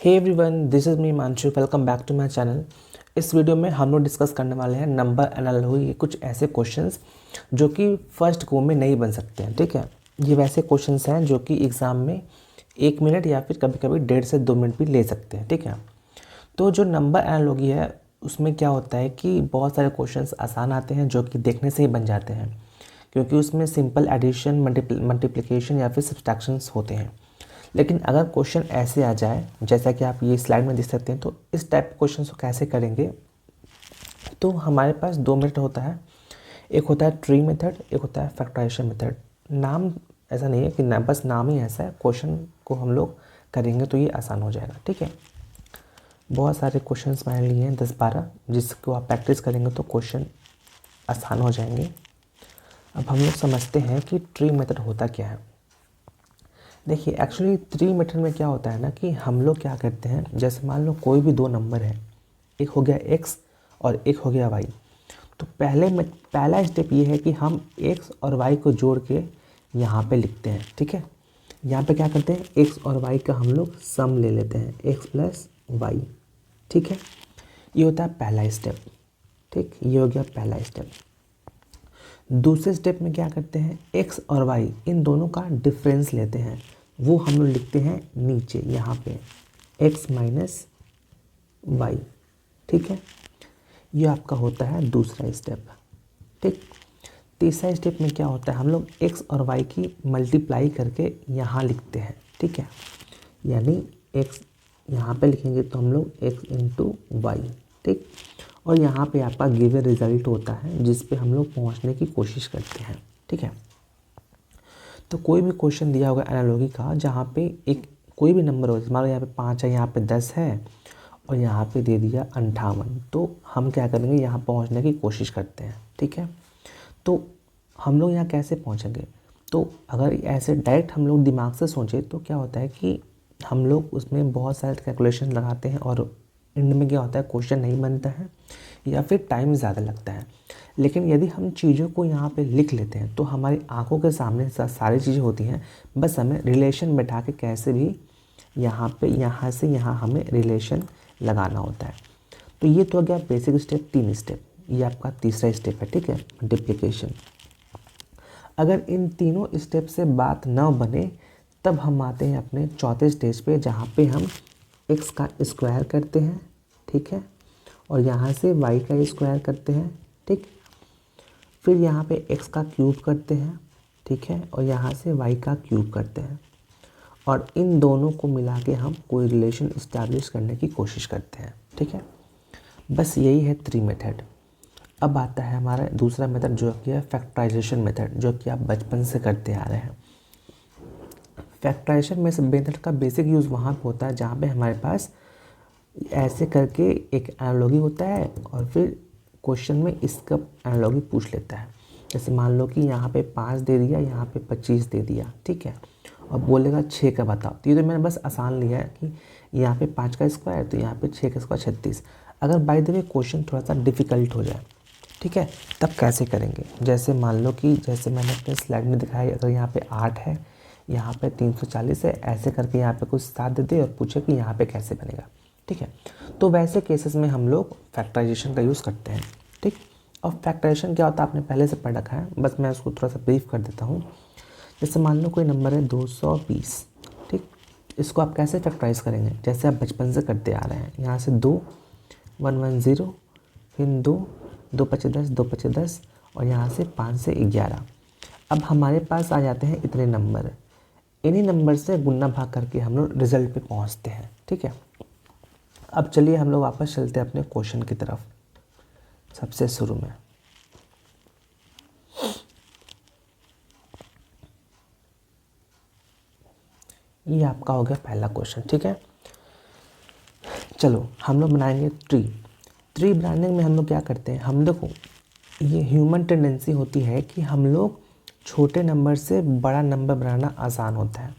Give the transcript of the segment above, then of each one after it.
Hey everyone, this is me Manshu. Welcome back to my channel. इस video में हम लोग डिस्कस करने वाले हैं नंबर एनालॉजी के कुछ ऐसे क्वेश्चंस जो कि फर्स्ट गो में नहीं बन सकते हैं। ठीक है, ये वैसे क्वेश्चंस हैं जो कि एग्ज़ाम में 1 मिनट या फिर कभी कभी 1.5 से 2 मिनट भी ले सकते हैं। ठीक है, तो जो नंबर एनालॉजी है उसमें क्या होता है कि बहुत सारे क्वेश्चंस आसान आते हैं जो कि देखने से ही बन जाते हैं, क्योंकि उसमें सिंपल एडिशन, मल्टीप्लिकेशन या फिर सब्सट्रैक्शंस होते हैं। लेकिन अगर क्वेश्चन ऐसे आ जाए जैसा कि आप ये स्लाइड में देख सकते हैं, तो इस टाइप के क्वेश्चन को कैसे करेंगे। तो हमारे पास 2 मेथड होता है। एक होता है ट्री मेथड, एक होता है फैक्टराइजेशन मेथड। नाम ऐसा नहीं है कि बस नाम ही ऐसा है। क्वेश्चन को हम लोग करेंगे तो ये आसान हो जाएगा। ठीक है, बहुत सारे क्वेश्चन मैंने लिए हैं 10-12, जिसको आप प्रैक्टिस करेंगे तो क्वेश्चन आसान हो जाएंगे। अब हम लोग समझते हैं कि ट्री मेथड होता क्या है। देखिए, एक्चुअली ट्री मेथड में क्या होता है ना कि हम लोग क्या करते हैं, जैसे मान लो कोई भी दो नंबर है, एक हो गया x और एक हो गया y। तो पहला स्टेप ये है कि हम x और y को जोड़ के यहाँ पे लिखते हैं। ठीक है, यहाँ पे क्या करते हैं, x और y का हम लोग सम ले लेते हैं, x प्लस वाई। ठीक है, ये होता है पहला स्टेप। ठीक, ये हो गया पहला स्टेप। दूसरे स्टेप में क्या करते हैं, x और y इन दोनों का डिफरेंस लेते हैं, वो हम लोग लिखते हैं नीचे यहाँ पे x माइनस वाई। ठीक है, ये आपका होता है दूसरा स्टेप। ठीक, तीसरा स्टेप में क्या होता है, हम लोग x और y की मल्टीप्लाई करके यहाँ लिखते हैं। ठीक है, यानी x यहाँ पे लिखेंगे तो हम लोग x इंटू वाई। ठीक, और यहाँ पे आपका गिवन रिजल्ट होता है जिस पे हम लोग पहुँचने की कोशिश करते हैं। ठीक है, तो कोई भी क्वेश्चन दिया होगा एनालॉजी का जहाँ पे एक कोई भी नंबर हो, मान लो यहाँ पे 5 है, यहाँ पे 10 है और यहाँ पे दे दिया 58, तो हम क्या करेंगे, यहाँ पहुँचने की कोशिश करते हैं। ठीक है, तो हम लोग यहाँ कैसे पहुँचेंगे, तो अगर ऐसे डायरेक्ट हम लोग दिमाग से सोचें तो क्या होता है कि हम लोग उसमें बहुत सारे कैलकुलेशन लगाते हैं और एंड में क्या होता है, क्वेश्चन नहीं बनता है या फिर टाइम ज़्यादा लगता है। लेकिन यदि हम चीज़ों को यहाँ पे लिख लेते हैं तो हमारी आंखों के सामने सारी चीज़ें होती हैं, बस हमें रिलेशन बैठा के कैसे भी यहाँ पे यहाँ से यहाँ हमें रिलेशन लगाना होता है। तो ये तो हो गया बेसिक स्टेप, 3 स्टेप। ये आपका तीसरा स्टेप है। ठीक है, मल्टीप्लिकेशन। अगर इन तीनों स्टेप से बात न बने तब हम आते हैं अपने चौथे स्टेज पे, जहाँ पे हम x का स्क्वायर करते हैं। ठीक है, और यहाँ से y का स्क्वायर करते हैं। ठीक, फिर यहाँ पे x का क्यूब करते हैं। ठीक है, और यहाँ से y का क्यूब करते हैं, और इन दोनों को मिला के हम कोई रिलेशन इस्टेब्लिश करने की कोशिश करते हैं। ठीक है, बस यही है ट्री मेथड। अब आता है हमारा दूसरा मेथड जो कि है फैक्टराइजेशन मेथड, जो कि आप बचपन से करते आ रहे हैं। फैक्टराइजेशन में से मेथड का बेसिक यूज़ वहाँ पे होता है जहाँ पे हमारे पास ऐसे करके एक एनालॉजी होता है और फिर क्वेश्चन में इसका एनालॉजी पूछ लेता है। जैसे मान लो कि यहाँ पे 5 दे दिया, यहाँ पे 25 दे दिया। ठीक है, और बोलेगा 6 का बताओ। तो ये तो मैंने बस आसान लिया है कि यहाँ पे 5 का स्क्वायर, तो यहाँ पे 6 का स्क्वायर 36। अगर बाय द वे क्वेश्चन थोड़ा सा डिफ़िकल्ट हो जाए, ठीक है, तब कैसे करेंगे। जैसे मान लो कि जैसे मैंने अपने स्लाइड में दिखाया, अगर यहाँ पे 8 है, यहाँ पे 340 है, ऐसे करके यहाँ पे कुछ 7 दे दे और पूछे कि यहाँ पे कैसे बनेगा। ठीक है, तो वैसे केसेस में हम लोग फैक्टराइजेशन का यूज़ करते हैं। ठीक, और फैक्टराइजेशन क्या होता है आपने पहले से पढ़ रखा है, बस मैं उसको थोड़ा सा ब्रीफ कर देता हूँ। जैसे मान लो कोई नंबर है 220। ठीक, इसको आप कैसे फैक्टराइज करेंगे, जैसे आप बचपन से करते आ रहे हैं। यहाँ से 2 110, फिर 2 2 5 10 2 5 10, और यहाँ से 5 से 11। अब हमारे पास आ जाते हैं इतने नंबर, इन्हीं नंबर से गुना भाग करके हम लोग रिजल्ट पे पहुँचते हैं। ठीक है, अब चलिए हम लोग वापस चलते हैं अपने क्वेश्चन की तरफ। सबसे शुरू में ये आपका हो गया पहला क्वेश्चन। ठीक है, चलो हम लोग बनाएंगे ट्री बनाने में हम लोग क्या करते हैं, हम देखो ये ह्यूमन टेंडेंसी होती है कि हम लोग छोटे नंबर से बड़ा नंबर बनाना आसान होता है।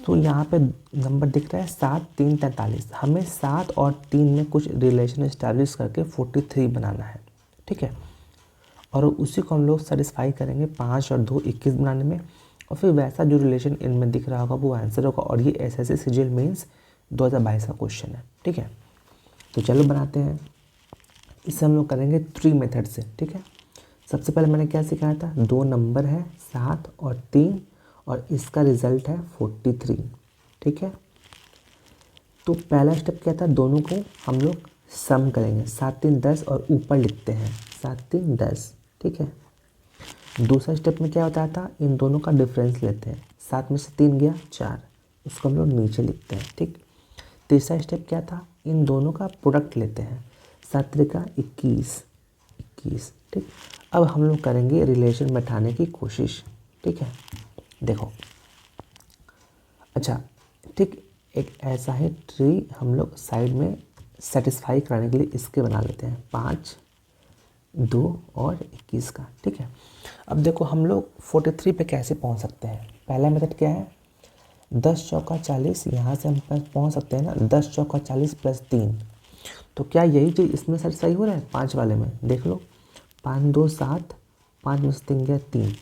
तो यहाँ पे नंबर दिख रहा है 7 3 43, हमें 7 और 3 में कुछ रिलेशन इस्टेब्लिश करके 43 बनाना है। ठीक है, और उसी को हम लोग सेटिस्फाई करेंगे 5 और 2 21 बनाने में, और फिर वैसा जो रिलेशन इनमें दिख रहा होगा वो आंसर होगा। और ये एसएससी सीजीएल मेंस 2022 का क्वेश्चन है, ठीक है। तो चलो बनाते हैं। इसे हम लोग करेंगे 3 मेथड से, ठीक है। सबसे पहले मैंने क्या सिखाया था, 2 नंबर है 7 और 3 और इसका रिजल्ट है 43, ठीक है। तो पहला स्टेप क्या था, दोनों को हम लोग सम करेंगे, 7 3 10 और ऊपर लिखते हैं 7 3 10, ठीक है। दूसरा स्टेप में क्या होता था, इन दोनों का डिफरेंस लेते हैं, 7 में से 3 गया 4, उसको हम लोग नीचे लिखते हैं, ठीक। तीसरा स्टेप क्या था, इन दोनों का प्रोडक्ट लेते हैं, 7 त्रिका 21, ठीक। अब हम लोग करेंगे रिलेशन बैठाने की कोशिश, ठीक है। देखो अच्छा, ठीक, एक ऐसा ही ट्री हम लोग साइड में सेटिस्फाई कराने के लिए इसके बना लेते हैं, 5 2 और 21 का, ठीक है। अब देखो हम लोग 43 पे कैसे पहुंच सकते हैं। पहला मेथड क्या है, 10 चौका 40, यहाँ से हम पहुंच सकते हैं ना, 10 चौका 40 प्लस 3। तो क्या यही चीज़ इसमें सेटिस्फाई हो रहा है, 5 वाले में, देख लो, 5 2 7, 5 में से 3 गया 3,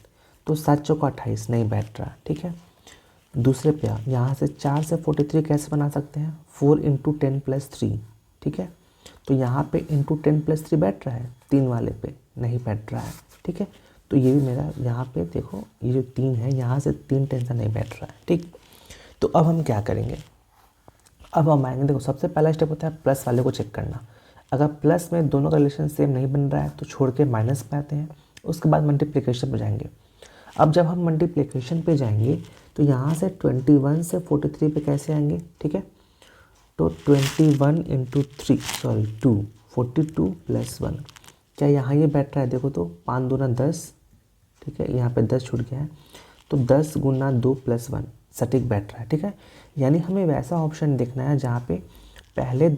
तो 7 चौका 28 नहीं बैठ रहा, ठीक है। दूसरे पे यहाँ से 4 से 43 कैसे बना सकते हैं, 4 इंटू 10 प्लस 3, ठीक है। तो यहाँ पे इंटू 10 प्लस 3 बैठ रहा है, 3 वाले पे नहीं बैठ रहा है, ठीक है। तो ये भी मेरा यहाँ पे देखो, ये जो 3 है यहाँ से 3 टेंशन नहीं बैठ रहा है, ठीक। तो अब हम क्या करेंगे, अब हम आएंगे, देखो सबसे पहला स्टेप होता है प्लस वाले को चेक करना। अगर प्लस में दोनों का रिलेशन सेम नहीं बन रहा है तो छोड़ के माइनस पे आते हैं, उसके बाद मल्टीप्लिकेशन पे जाएंगे। अब जब हम मल्टीप्लिकेशन पे जाएंगे तो यहाँ से 21 से 43 पे कैसे आएंगे, ठीक है। तो 21 इंटू 3 सॉरी 2, 42 प्लस 1, क्या यहाँ ये बैठ रहा है, देखो तो 5 2 10, ठीक है, यहाँ पे 10 छूट गया है, तो 10 गुना 2 प्लस 1 सटीक बैठ रहा है, ठीक है। यानी हमें वैसा ऑप्शन देखना है जहाँ पे पहले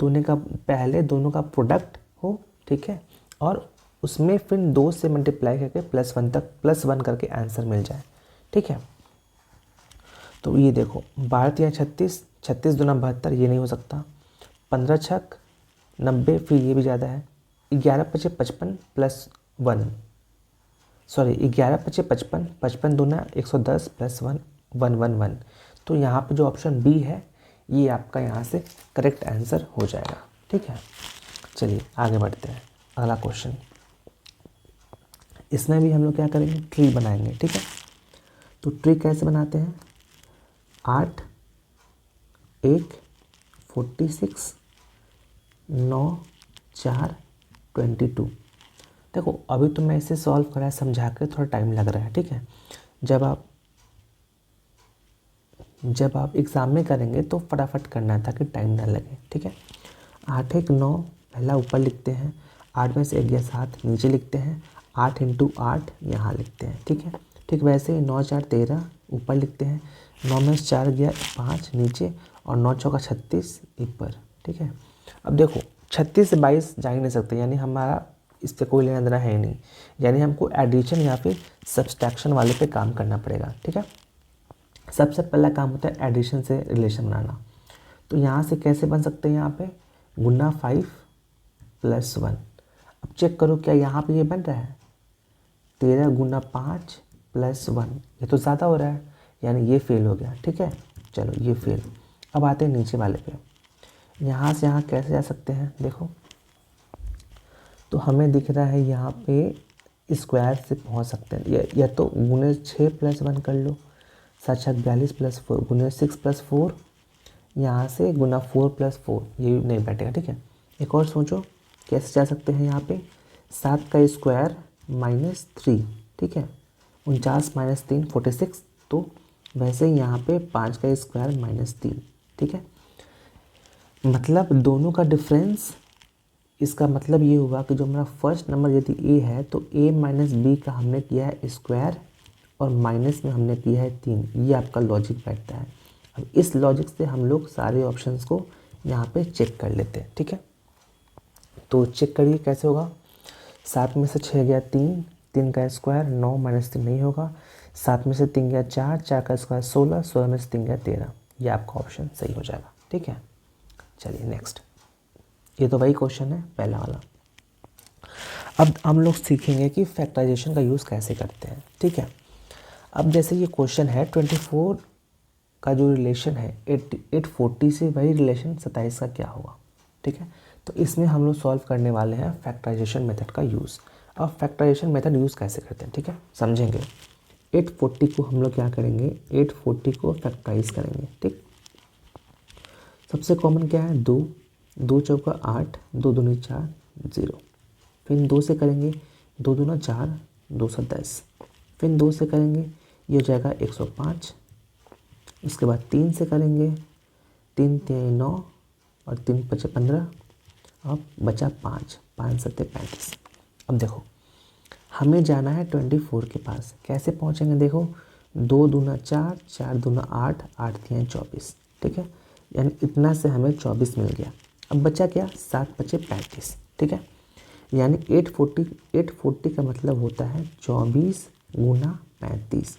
दोनों का प्रोडक्ट हो, ठीक है, और उसमें फिर 2 से मल्टीप्लाई करके प्लस वन करके आंसर मिल जाए, ठीक है। तो ये देखो 12 या 36, 36 दूना 72, ये नहीं हो सकता, 15 छक 90, फिर ये भी ज़्यादा है, 11 पचे 55 प्लस 1, सॉरी 11 पचे 55, 55 दूना 110 प्लस 1 111। तो यहाँ पे जो ऑप्शन बी है ये आपका यहाँ से करेक्ट आंसर हो जाएगा, ठीक है। चलिए आगे बढ़ते हैं, अगला क्वेश्चन। इसमें भी हम लोग क्या करेंगे, ट्री बनाएंगे, ठीक है। तो ट्री कैसे बनाते हैं, 8 1 46 9 4 22। देखो अभी तो मैं इसे सॉल्व करा समझा कर थोड़ा टाइम लग रहा है, ठीक है। जब आप एग्ज़ाम में करेंगे तो फटाफट करना है ताकि टाइम ना लगे, ठीक है। 8 1 9 पहला ऊपर लिखते हैं, 8 में से 1 गया 7 नीचे लिखते हैं, 8 इंटू 8 यहाँ लिखते हैं, ठीक है। ठीक वैसे ही 9 4 13 ऊपर लिखते हैं, 9 में से 4 गया 5 नीचे, और 9 चौका 36 ऊपर, ठीक है। अब देखो 36 से 22 जा ही नहीं सकते, यानी हमारा इस पर कोई लेना देना है ही नहीं, यानी हमको एडिशन या फिर सब्सट्रैक्शन वाले पे काम करना पड़ेगा, ठीक है। सबसे पहला काम होता है एडिशन से रिलेशन बनाना। तो यहाँ से कैसे बन सकते हैं, यहाँ पे गुना 5 प्लस 1। अब चेक करो क्या यहाँ पे ये बन रहा है, 13 गुना 5 प्लस 1, ये तो ज़्यादा हो रहा है, यानी ये फेल हो गया, ठीक है। चलो ये फेल। अब आते हैं नीचे वाले पे, यहाँ से यहाँ कैसे जा सकते हैं, देखो तो हमें दिख रहा है यहाँ पे स्क्वायर से पहुँच सकते हैं, या तो गुने 6 प्लस 1 कर लो, 7 7 42 प्लस 4 गुने 6 प्लस 4, यहाँ से गुना 4 प्लस 4, ये नहीं बैठेगा, ठीक है। एक और सोचो कैसे जा सकते हैं, यहाँ पे 7 का स्क्वायर माइनस 3, ठीक है, 49 माइनस 3 46, तो वैसे ही यहाँ पे 5 का स्क्वायर माइनस 3, ठीक है। मतलब दोनों का डिफरेंस, इसका मतलब ये हुआ कि जो मेरा फर्स्ट नंबर यदि ए है तो ए माइनस बी का हमने किया है स्क्वायर और माइनस में हमने किया है 3, ये आपका लॉजिक बैठता है। अब इस लॉजिक से हम लोग सारे ऑप्शंस को यहाँ पे चेक कर लेते हैं, ठीक है। तो चेक करिए कैसे होगा, 7 में से 6 गया 3, 3 का स्क्वायर, 9 माइनस 3 नहीं होगा, 7 में से 3 गया 4, 4 का स्क्वायर 16, 16 में से 3 गया 13, ये आपका ऑप्शन सही हो जाएगा, ठीक है। चलिए नेक्स्ट, ये तो वही क्वेश्चन है पहला वाला। अब हम लोग सीखेंगे कि फैक्टराइजेशन का यूज़ कैसे करते हैं, ठीक है। अब जैसे ये क्वेश्चन है 24 का जो रिलेशन है 840 से, वही रिलेशन 27 का क्या होगा। ठीक है, तो इसमें हम लोग सॉल्व करने वाले हैं फैक्टराइजेशन मेथड का यूज़। अब फैक्टराइजेशन मेथड यूज़ कैसे करते हैं, ठीक है, समझेंगे। 840 को हम लोग क्या करेंगे, 840 को फैक्टराइज करेंगे। ठीक, सबसे कॉमन क्या है, 2, 2 चौका 8, 2 दूनी 4, 0। फिर 2 से करेंगे, 2 दूना 4, 2 से 10। फिर 2 से करेंगे, ये हो जाएगा 105। इसके बाद 3 से करेंगे, 3 3 9 और 3 5 15। अब बचा 5, 5 7 35। अब देखो हमें जाना है 24 के पास, कैसे पहुंचेंगे, देखो 2 दूना 4, 4 दूना 8, 8 3 24। ठीक है, यानी इतना से हमें 24 मिल गया। अब बचा क्या, 7 बचे 35। ठीक है, यानी 840 का मतलब होता है 24 गुना 35।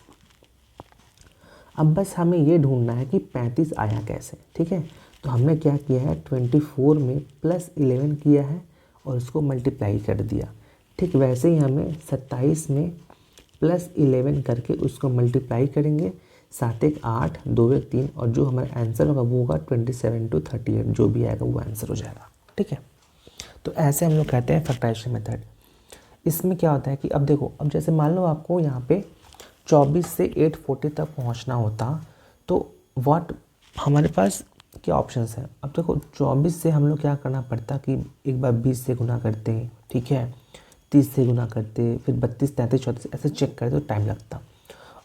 अब बस हमें ये ढूंढना है कि 35 आया कैसे। ठीक है, तो हमने क्या किया है, 24 में +11 किया है और उसको मल्टीप्लाई कर दिया। ठीक वैसे ही हमें 27 में +11 करके उसको मल्टीप्लाई करेंगे। 7 1 8, 2 1 3, और जो हमारा आंसर होगा वो होगा 27 to 38, जो भी आएगा वो आंसर हो जाएगा। ठीक है, तो ऐसे हम लोग कहते हैं फैक्टराइजेशन मेथड। इसमें क्या होता है कि अब देखो, अब जैसे मान लो आपको यहाँ पे 24 से 840 तक पहुँचना होता, तो व्हाट हमारे पास क्या ऑप्शंस हैं। अब देखो 24 से हम लोग क्या करना पड़ता कि एक बार 20 से गुना करते हैं, ठीक है, 30 से गुना करते, फिर 32 33 34 ऐसे चेक करते तो टाइम लगता।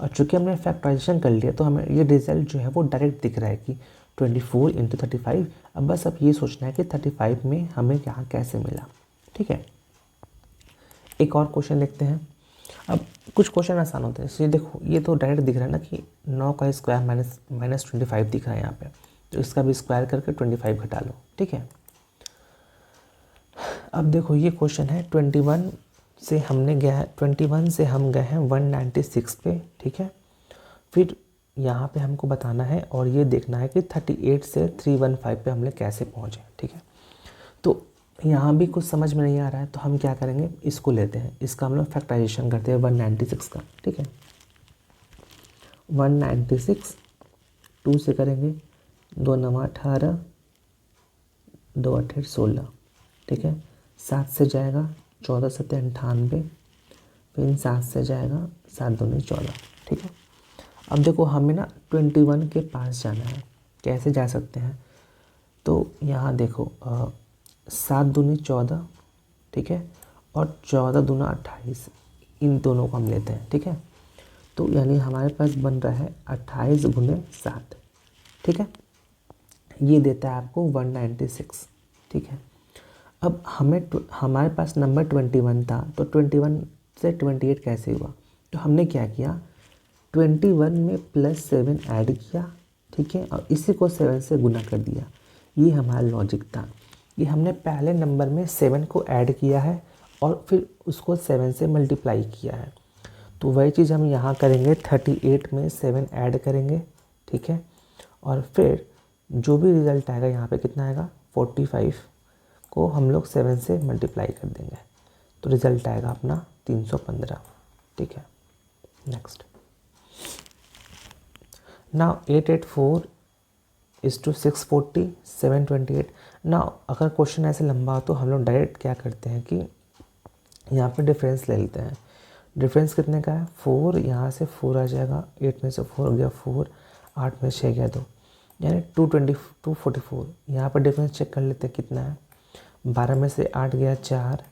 और चूँकि हमने फैक्टराइजेशन कर लिया तो हमें ये रिजल्ट जो है वो डायरेक्ट दिख रहा है कि 24 × 35। अब बस अब ये सोचना है कि 35 में हमें यहाँ कैसे मिला। ठीक है, एक और क्वेश्चन देखते हैं। अब कुछ क्वेश्चन आसान होते हैं, इसलिए देखो ये तो डायरेक्ट दिख रहा है ना कि 9 का स्क्वायर -25 दिख रहा है यहाँ पे, तो इसका भी स्क्वायर करके 25 घटा लो। ठीक है, अब देखो ये क्वेश्चन है 21 से हमने गया है, 21 से हम गए हैं 196 पे। ठीक है, फिर यहाँ पे हमको बताना है और ये देखना है कि 38 से 315 पे हमने कैसे पहुँचे। ठीक है, तो यहाँ भी कुछ समझ में नहीं आ रहा है, तो हम क्या करेंगे, इसको लेते हैं, इसका हम लोग फैक्टराइजेशन करते हैं 196 का। ठीक है, 196 2 से करेंगे, 2 9 18, 2 8 16। ठीक है, 7 से जाएगा 14 7 98, फिर 7 से जाएगा 7 2 14। ठीक है, अब देखो हमें ना 21 के पास जाना है, कैसे जा सकते हैं, तो यहाँ देखो 7 दूनी 14, ठीक है, और 14 दूना 28, इन दोनों को हम लेते हैं। ठीक है, तो यानी हमारे पास बन रहा है 28 गुने 7। ठीक है, ये देता है आपको 196। ठीक है, अब हमारे पास नंबर 21 था, तो 21 से 28 कैसे हुआ, तो हमने क्या किया, 21 में +7 ऐड किया। ठीक है, और इसी को 7 से गुना कर दिया। ये हमारा लॉजिक था, ये हमने पहले नंबर में 7 को ऐड किया है और फिर उसको 7 से मल्टीप्लाई किया है। तो वही चीज़ हम यहाँ करेंगे, 38 में 7 ऐड करेंगे। ठीक है, और फिर जो भी रिज़ल्ट आएगा यहाँ पे कितना आएगा, 45 को हम लोग 7 से मल्टीप्लाई कर देंगे, तो रिज़ल्ट आएगा अपना 315। ठीक है, next, now 884 is to 640 728। Now अगर क्वेश्चन ऐसे लंबा हो तो हम लोग डायरेक्ट क्या करते हैं कि यहाँ पे डिफरेंस ले लेते हैं। डिफरेंस कितने का है, 4, यहाँ से 4 आ जाएगा, 8 में से 4 हो गया 4, 8 में 6 गया 2, यानी 244। यहाँ पर डिफरेंस चेक कर लेते हैं कितना है, 12 में से 8 गया 4,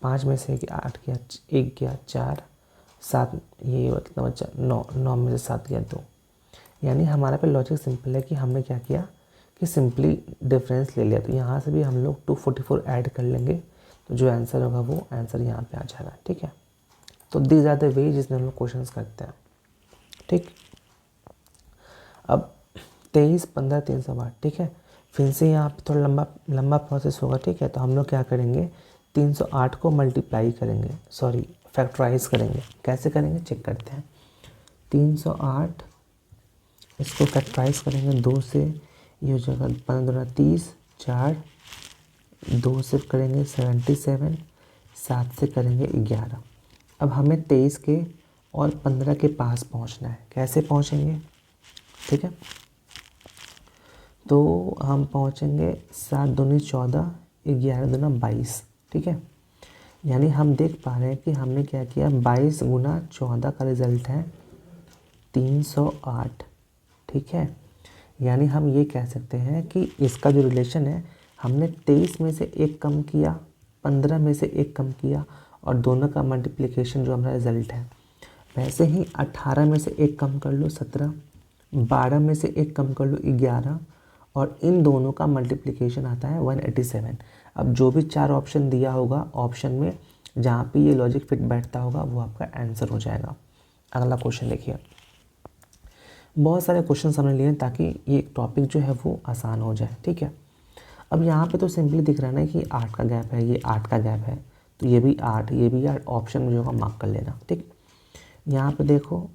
5 में से 8 गया 1 गया 4, 7 ये मतलब बच्चा 9, 9 में से 7 गया 2। यानी हमारा पे लॉजिक सिंपल है कि हमने क्या किया कि सिंपली डिफरेंस ले लिया, तो यहाँ से भी हम लोग 244 ऐड कर लेंगे, तो जो आंसर होगा वो आंसर यहाँ पे आ जाएगा। ठीक है, तो दीज आर द वे जिसमें हम लोग क्वेश्चंस करते हैं। ठीक, अब 23 15 308। ठीक है, फिर से यहाँ पे थोड़ा लंबा प्रोसेस होगा। ठीक है, तो हम लोग क्या करेंगे, 308 को मल्टीप्लाई करेंगे, सॉरी फैक्टराइज करेंगे। कैसे करेंगे चेक करते हैं, 308 इसको फैक्टराइज करेंगे 2 से, ये हो जाएगा 15 30, 4, 2 से करेंगे 77, 7 से करेंगे 11। अब हमें 23 के और 15 के पास पहुंचना है, कैसे पहुंचेंगे, ठीक है। तो हम पहुँचेंगे 7 दूनी 14, 11 दूना 22, ठीक है। यानी हम देख पा रहे हैं कि हमने क्या किया, 22 गुना 14 का रिज़ल्ट है 308, ठीक है। यानी हम ये कह सकते हैं कि इसका जो रिलेशन है, हमने 23 में से 1 कम किया, 15 में से 1 कम किया और दोनों का मल्टीप्लिकेशन जो हमारा रिज़ल्ट है। वैसे ही 18 में से 1 कम कर लो 17, 12 में से 1 कम कर लो 11 और इन दोनों का मल्टीप्लिकेशन आता है 187। अब जो भी 4 ऑप्शन दिया होगा, ऑप्शन में जहाँ पे ये लॉजिक फिट बैठता होगा वो आपका आंसर हो जाएगा। अगला क्वेश्चन देखिए। बहुत सारे क्वेश्चन हमने लिए ताकि ये टॉपिक जो है वो आसान हो जाए, ठीक है। अब यहाँ पे तो सिंपली दिख रहा है ना कि 8 का गैप है, ये 8 का गैप है, तो ये भी 8, ये भी 8, ऑप्शन में जो होगा मार्क कर लेना, ठीक। यहाँ पे देखो,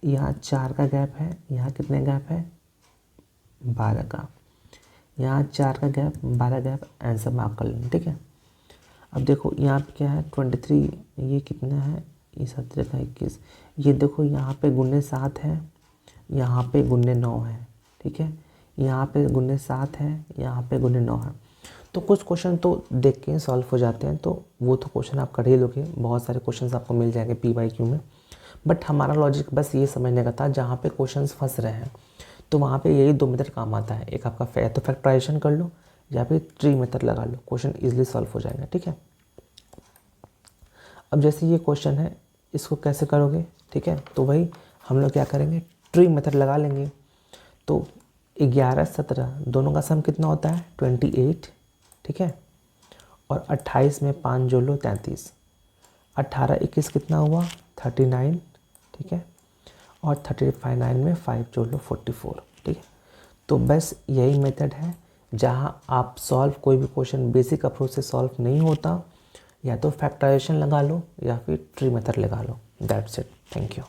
यहाँ 4 का गैप है, यहाँ कितने गैप है, 12 का, यहाँ 4 का गैप, 12 गैप, आंसर मार्क कर लेना, ठीक है। अब देखो यहाँ पे क्या है 23, ये कितना है, ये 17 का 21, ये देखो यहाँ पे गुने 7 है, यहाँ पे गुने 9 है, ठीक है। यहाँ पे गुने 7 है, यहाँ पे गुने 9 है। तो कुछ क्वेश्चन तो देख के सॉल्व हो जाते हैं, तो वो तो क्वेश्चन आप कर ही लोगे, बहुत सारे क्वेश्चन आपको मिल जाएंगे PYQ में। बट हमारा लॉजिक बस ये समझने का था, जहाँ पे क्वेश्चन फंस रहे हैं तो वहाँ पे यही 2 मेथड काम आता है। एक आपका तो फैक्टराइजेशन कर लो या फिर ट्री मेथड लगा लो, क्वेश्चन ईजिली सॉल्व हो जाएगा, ठीक है। अब जैसे ये क्वेश्चन है, इसको कैसे करोगे, ठीक है। तो वही हम लोग क्या करेंगे, ट्री मेथड लगा लेंगे। तो 11 17 दोनों का सम कितना होता है 28, ठीक है। और 28 में 5 जोड़ लो 33, 18 21 कितना हुआ 39, ठीक है। और 35 में 5 जोड़ लो 44, ठीक है। तो बस यही मेथड है, जहाँ आप सॉल्व कोई भी क्वेश्चन बेसिक अप्रोच से सॉल्व नहीं होता, या तो फैक्टराइजेशन लगा लो या फिर ट्री मेथड लगा लो। That's it, thank you.